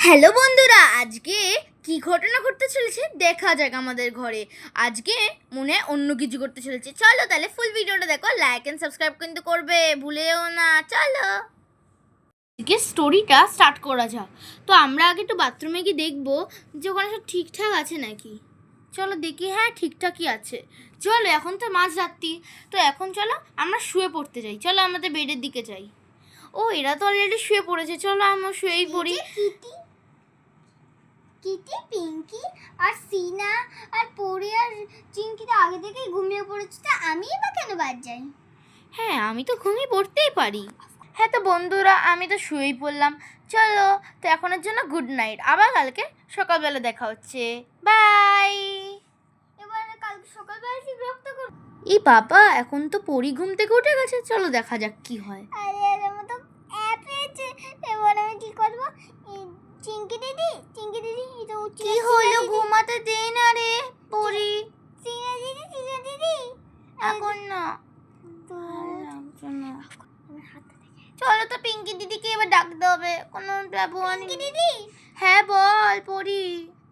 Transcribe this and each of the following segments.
Hello বন্ধুরা, আজকে কি ঘটনা ঘটতে চলেছে দেখা যাক আমাদের ঘরে। আজকে মনে হয় অন্য কিছু করতে চলেছে। চলো তাহলে ফুল ভিডিওটা দেখো, লাইক এন্ড সাবস্ক্রাইব কিন্তু করবে ভুলেও না। চলো আজকে স্টোরিটা স্টার্ট করা যাক। তো আমরা আগে একটু বাথরুমে গিয়ে দেখবো যে ওখানে সব ঠিকঠাক আছে নাকি। চলো দেখি, হ্যাঁ ঠিকঠাকই আছে। চলো, এখন তো মাঝরাত্রি, তো এখন চলো আমরা শুয়ে পড়তে যাই। চলো আমাদের বেডের দিকে যাই। ও, এরা তো অলরেডি শুয়ে পড়েছে, চলো আমরা শুয়েই পড়ি। কিটি, পিঙ্কি আর সিনা আর পরি আর চিঙ্কি তো আগে থেকেই ঘুমিয়ে পড়েছে, তা আমি বা কেন বাদ যাই? হ্যাঁ, আমি তো ঘুমিয়ে পড়তেই পারি। হ্যাঁ তো বন্ধুরা, আমি তো শুয়েই পড়লাম। চলো, তো এখনের জন্য গুড নাইট, আবার কালকে সকালবেলা দেখা হচ্ছে। বাই। এবার কালকে সকালবেলা এসে বিরক্ত করব। এই বাবা, এখন তো পরি ঘুম থেকে উঠে গেছে। চলো দেখা যাক কি হয়। আরে এর মতো অ্যাপ এসেছে, এবার আমি কি করব? চিঙ্কি দিদি এটা কি হলো, ঘুমাতে দে না রে পরি। সিনা দিদি এখন না, তো চলো তো পিঙ্কি দিদিকে এবার ডাকতে হবে। কোনো ব্যবহার পিঙ্কি নেই। দিদি, হ্যাঁ বল পরি,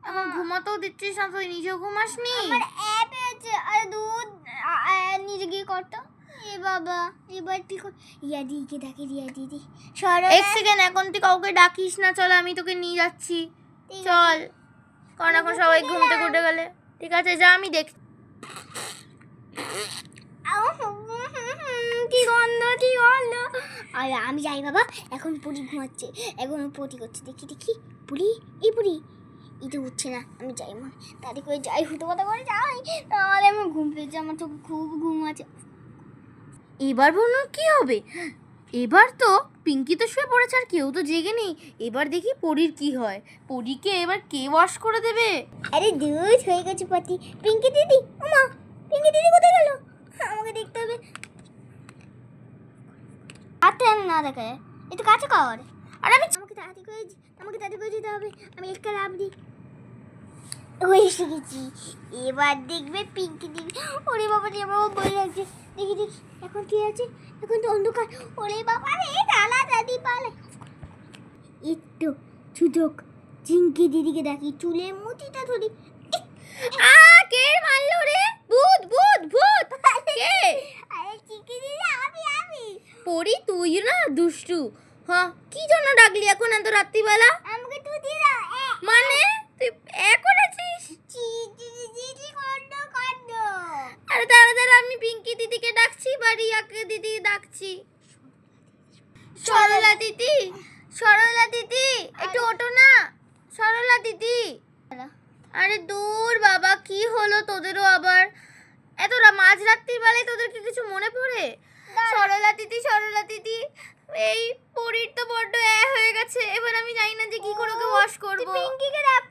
এখন ঘুমাতেও দিচ্ছিস না, তুই নিজেও ঘুমাসনি? আমার অ্যাপ আছে, আরে দুধ নিজে গিয়ে করতো। এ বাবা, এবার কি কর? রিয়া দিদিকে ডাকে, রিয়া দিদি এক সেকেন্ড, এখন তুই কাউকে ডাকিস না। চল, আমি তোকে নিয়ে যাচ্ছি। চল, কারণ এখন সবাই ঘুম থেকে উঠে গেলে। ঠিক আছে, যা, আমি দেখ। কি গন্ধ! আরে আমি যাই বাবা, এখন পুরি ঘুমাচ্ছে, এখন পটি করছে। দেখি পুরি, এই পুরি এটা উঠছে না। আমি যাই মা, তাড়াতাড়ি করে যাই, হুটো কথা করে যাই, তাহলে আমার ঘুম পেয়েছে, আমার তো খুব ঘুম আছে। এবার বলুন কি হবে? এবার তো পিঙ্কি তো শুয়ে পড়েছে, আর কেউ তো জেগে নেই। এবার দেখি পরীর কি হয়। পরীকে এবার কে ওয়াশ করে দেবে? আরে দুধ হয়ে গেছে পটি। পিঙ্কি দিদি, ওমা পিঙ্কি দিদি কোথায় গেল? আমাকে দেখতে হবে। হাতে আমি না দেখায়, একটু কাছে কর। আর আমাকে তাড়াতাড়ি করে যেতে হবে। আমি একটা লাভ দিই, ওই এসে গেছি। এবার দেখবে পিঙ্কি দিদি। ওরে বাবা রে, আমার ভয় লাগছে। দেখি এখন কি আছে? এখন তো অন্ধকার। ওরে বাবা রে, তালা দাদি পালে। একটু সুযোগ, চিঙ্কি দিদিকে ডাকি, চুলে মুঠিটা ধরি। কে মারলো রে? ভূত ভূত ভূত! কে? আরে চিঙ্কি দিদি, আমি পরি, তুই না দুষ্টু। হ্যাঁ, কি জন্য ডাকলি এখন এত রাত্রিবেলা? আমাকে তুই দিয়ে দাও। মানে তুই এখন আছিস? চিজি কন্ড। আরে দাঁড়া দাঁড়া, আমি পিঙ্কি দিদিকে ডাকছি বা রিয়াকে দিদি ডাকছি। সরলা দিদি, সরলা দিদি, একটু ওঠো না। সরলা দিদি। আরে দূর বাবা, কি হলো তোদেরও আবার? এত মাঝরাত্রির বেলায় তোদের কি কিছু মনে পড়ে? সরলা দিদি, এই পরীর তো বড্ড হয়ে গেছে। এবার আমি জানি না যে কি করে ওকে ওয়াশ করব। পিঙ্কিকে ডাক।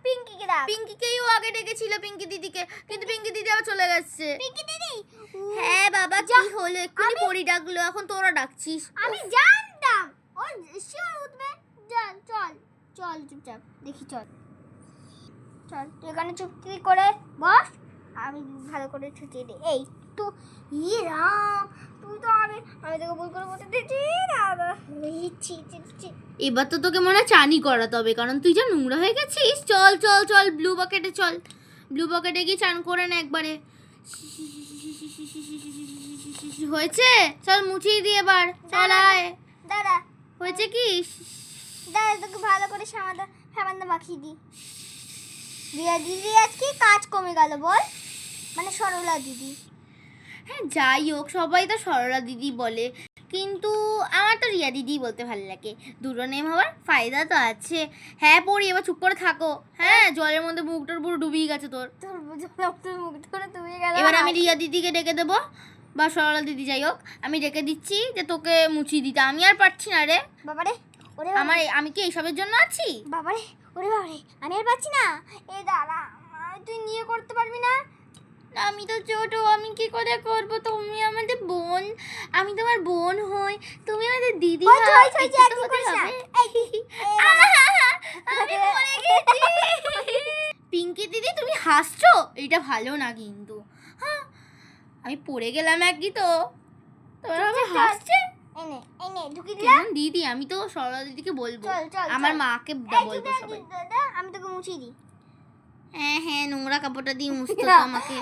পিঙ্কিকেও আগে ডেকেছিল, পিঙ্কি দিদিকে, কিন্তু পিঙ্কি দিদি আবার চলে গেছে। পিঙ্কি দিদি, হ্যাঁ বাবা, কি হলো? এক্ষুনি পরি ডাকলো, এখন তোরা ডাকছিস? আমি জানতাম ও শিওর উঠবে। চল চুপচাপ দেখি, চল তুই এখানে চুপটি করে বস, আমি ভালো করে ছুটিয়ে দিই। এই তো, রাম, তুই তো আমি তোকে ভুল করে বলতে দিচ্ছি। এবার তো তোকে মনে হয় চানি করাতে হবে, কারণ তুই যা নোংরা হয়ে গেছিস। চল চল চল, ব্লু বাকেটে চল। ব্লু বাকেটে গিয়ে চান করে না একবারে। হয়েছে? চল মুছিয়ে দিয়ে এবার। চল আয়। দাদা হয়েছে কি? তোকে ভালো করে সামান্য মাখিয়ে দিই। রিয়া দিদি আজকে কাজ কমে গেল বল, মানে সরলা দিদি। হ্যাঁ যাই হোক, সবাই তো সরলা দিদি বলে, কিন্তু আমার তো রিয়া দিদি বলতে ভালো লাগে। দুটো নেম হওয়ার ফায়দা তো আছে। হ্যাঁ পড়ি, এবার চুপ করে থাকো। হ্যাঁ, জলের মধ্যে মুখটার পুরো ডুবিয়ে গেছে তোর। এবার আমি রিয়া দিদিকে ডেকে দেবো, বা সরলা দিদি, যাই হোক আমি ডেকে দিচ্ছি যে তোকে মুছিয়ে দিতে। আমি আর পারছি না রে। বাবারে, আমি কি এইসবের জন্য আছি? বাবারে, আমি আর পাচ্ছি না। এই দাঁড়া, তুই নিয়ে করতে পারবি না? আমি তো ছোট, আমি কি করে করব? তুমি আমাদের বোন, আমি তোমার বোন হই, তুমি আমাদের দিদি। পিঙ্কি দিদি, তুমি হাসছো? এটা ভালো না কিন্তু। হ্যাঁ, আমি পড়ে গেলাম একই তো, তোমার হাসছে। এই নে ঢুকিয়ে দিলাম। কেমন দিদি, আমি তো সরলা দিদিকে বলবো, চল, চল, আমার চল। মাকে এই বলবো তুই সবাই। দাদা আমি তোকে মুছিয়ে দিই। হ্যাঁ হ্যাঁ, নোংরা কাপড়টা দিয়ে মুছতে তো আমাকে।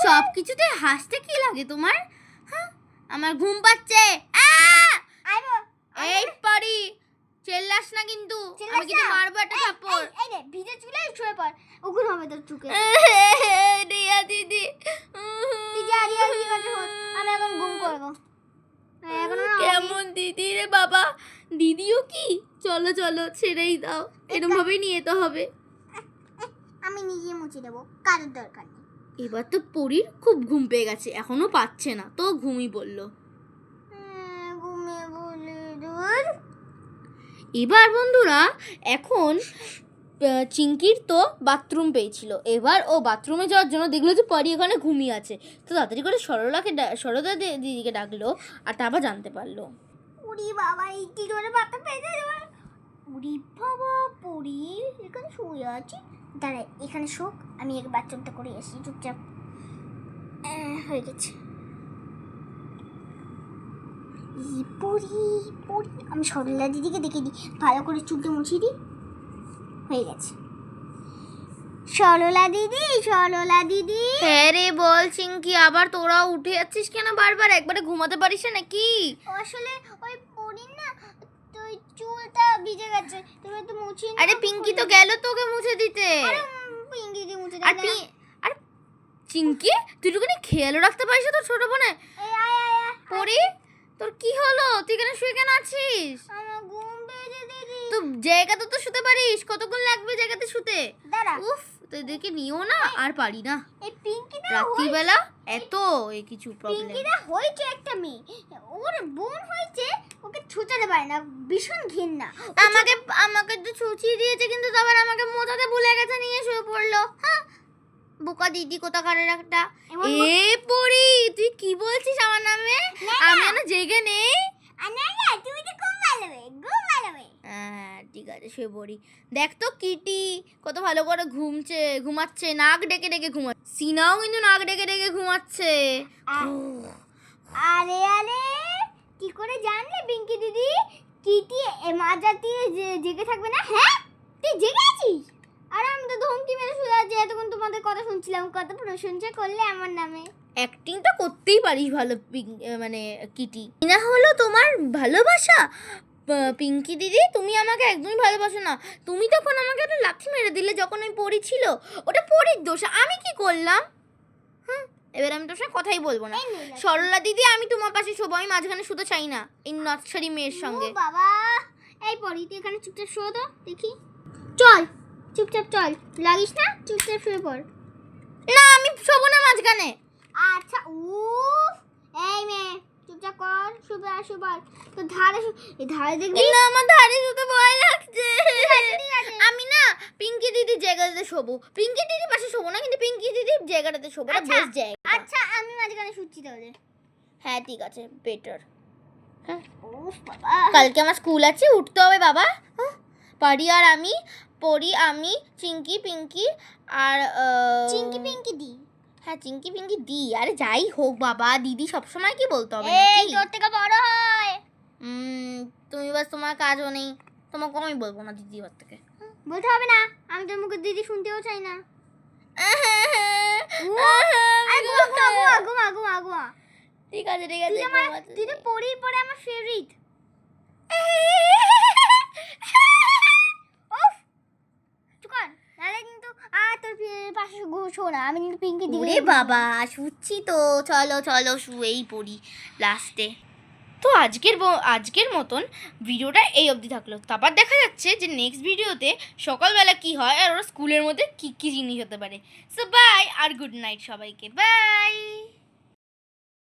সব কিছুতে হাসতে কি লাগে তোমার? হ্যাঁ, আমার ঘুম পাচ্ছে। এই পরি, চেল্লাস না কিন্তু, আমি কিন্তু মারবো একটা থাপ্পড়। এই নে ভিজে চুলে শুয়ে পড়, উগুন হবে তোর চুকে। রিয়া দিদি, তুই যা রিয়া কি করছিস? আমি এখন ঘুম করবো। এখন কেমন দিদি রে বাবা, দিদিও কি? চলো চলো, ছেড়েই দাও, এরকম ভাবেই নিয়ে যেতে হবে। আমি নিজে মুছে দেবো, কারোর দরকার নেই। এবার তো পরীর খুব ঘুম পেয়ে গেছে, এখনো পাচ্ছে না, তো ঘুমই বললো। ঘুমিয়ে বলে দূর। এবার বন্ধুরা, এখন চিঙ্কির তো বাথরুম পেয়েছিল, এবার ও বাথরুমে যাওয়ার জন্য দেখলো যে পরি এখানে ঘুমিয়ে আছে, তো তাড়াতাড়ি করে সরলা দিদিকে ডাকলো, আর তারপর জানতে পারলো। উড়ি বাবা, এই কি করে বাতা পেয়েছে? উড়ি বাবা, পড়ি এখানে শুয়ে আছি। দাঁড়া, এখানে শোক, আমি এক বাথরুমটা করে আসি চুপচাপ। হয়ে গেছে। পড়ি পড়ি, আমি সরলা দিদিকে দেখে দিই, ভালো করে চুলটা মুছিয়ে দিই। হয়ে গেছে। সরলা দিদি, সরলা দিদি। হ্যাঁ রে বল চিঙ্কি, আবার তোরা উঠে যাচ্ছিস কেন বারবার? একবারে ঘুমাতে পারিস না নাকি? আসলে ওই পড়ির না, তো ওই চুলটা ভিজে গেছে, তুমি একটু মুছিয়ে আরে পিঙ্কি তো গেল তোকে মুছে দিতে। পিঙ্কি দি মুছে আর দাও। আর চিঙ্কি, তুই একটুখানি খেয়ালও রাখতে পারিস না তোর ছোট বোনে? এই আয় আয় আয়। পরি, তোর কি হলো? তুই এখানে শুয়ে কেন আছিস? আমার ঘুম পেয়েছে দিদি। তো জায়গাতে তো শুতে পারিস, কতক্ষণ লাগবে জায়গাতে শুতে? দাঁড়া, উফ, তোদেরকে নিও না, আর পারি না। এই পিঙ্কিটা রাত্রিবেলা এত এই কিছু প্রবলেম। পিঙ্কিটা হয়েছে একটা মেয়ে, ওর বোন হয়েছে, ওকে ছুটাতে পারে না, ভীষণ ঘৃণা। আমাকে আমাকে তো ছুচিয়ে দিয়েছে, কিন্তু তারপর আমাকে মোটাতে ভুলে গেছে, নিয়ে শুয়ে পড়লো। হ্যাঁ, বোকা দিদি কোথাকারের একটা। এ পরি, তুই কি বলছিস আমার নামে? আমি না জেগে নেই। না না, তুমি তো ঘুম ভালোবে, ঘুম ভালোবে। হ্যাঁ ঠিক আছে, শুয়ে পড়ি। দেখ তো কিটি কত ভালো করে ঘুমাচ্ছে, নাক ডেকে ডেকে ঘুমাচ্ছে। সিনাও কিন্তু নাক ডেকে ডেকে ঘুমাচ্ছে। আরে আরে, কি করে জানলে পিঙ্কি দিদি কিটি মাঝরাতে জেগে থাকবে না? হ্যাঁ, তুই জেগে আছিস? আর আমি তো ধমকি মেরে শুয়ে আছি, এতক্ষণ তোমাদের কথা শুনছিলাম, কত প্রশংসা করলে আমার নামে। অ্যাক্টিং তো করতেই পারিস ভালো, মানে কিটি। না হলো তোমার ভালোবাসা? পিঙ্কি দিদি, তুমি আমাকে একদমই ভালোবাসো না। তুমি তখন আমাকে একটা লাথি মেরে দিলে যখন ওই পরি ছিল, ওটা পরির দোষ, আমি কি করলাম? হুম, এবার আমি তোর সঙ্গে কথাই বলবো না। সরলা দিদি, আমি তোমার পাশে শোবো, আমি মাঝখানে শুতে চাই না এই নচ্ছারি মেয়ের সঙ্গে। ও বাবা, এই পড়ি তুই এখানে চুপচাপ শো তো দেখি। চল চুপচাপ চল, লাগিস না, চুপচাপ শুয়ে পড়। না, আমি শোবো না মাঝখানে। আচ্ছা, উফ, এই মেয়ে চুপচাপ কর, শুবে আর শুবার তো ধারে এই ধারে দেখবি না, আমার ধারে শুতে ভয় লাগছে। ঠিক আছে। আমি না পিঙ্কি দিদির জায়গাটাতে শোবো, পিঙ্কি দিদির পাশে শোবো না, কিন্তু পিঙ্কি দিদির জায়গাটাতে শোবো, এটা বেস্ট জায়গা। আচ্ছা, আমি মাঝখানে শুচ্ছি তাহলে। হ্যাঁ ঠিক আছে, বেটার। হ্যাঁ, উফ বাবা, কালকে আমার স্কুল আছে, উঠতে হবে বাবা। পারি আর আমি, পরি, আমি, চিঙ্কি, পিঙ্কি আর চিঙ্কি পিঙ্কি দি। হ্যাঁ, চিঙ্কি পিঙ্কি দি। আরে যাই হোক বাবা, দিদি সবসময় কি বলতে হবে এই নাকি? তোর থেকে বড় হয়। তুমি বাস, তোমার কাজও নেই, তোমাকে আমি বলবো না দিদি ওর থেকে। বলতে হবে না, আমি তোর মুখে দিদি শুনতেও চাই না। আরে ঘুমা ঘুমা ঘুমা ঘুমা ঘুমা। ঠিক আছে ঠিক আছে, তুই তো পড়ির পরে আমার ফেভারিট। উফ, চুপ কর, নাহলে কিন্তু আর তোর পাশে শো না, আমি কিন্তু পিঙ্কি দিদি। ওরে বাবা, শুচ্ছি তো, চলো চলো শুয়েই পড়ি লাস্টে। তো আজকের মতন ভিডিওটা এই অবধি থাকলো, তারপর দেখা যাচ্ছে যে নেক্সট ভিডিওতে সকালবেলা কি হয় আর ওরা স্কুলের মধ্যে কী কী জিনিস হতে পারে। সো বাই আর গুড নাইট সবাইকে, বাই।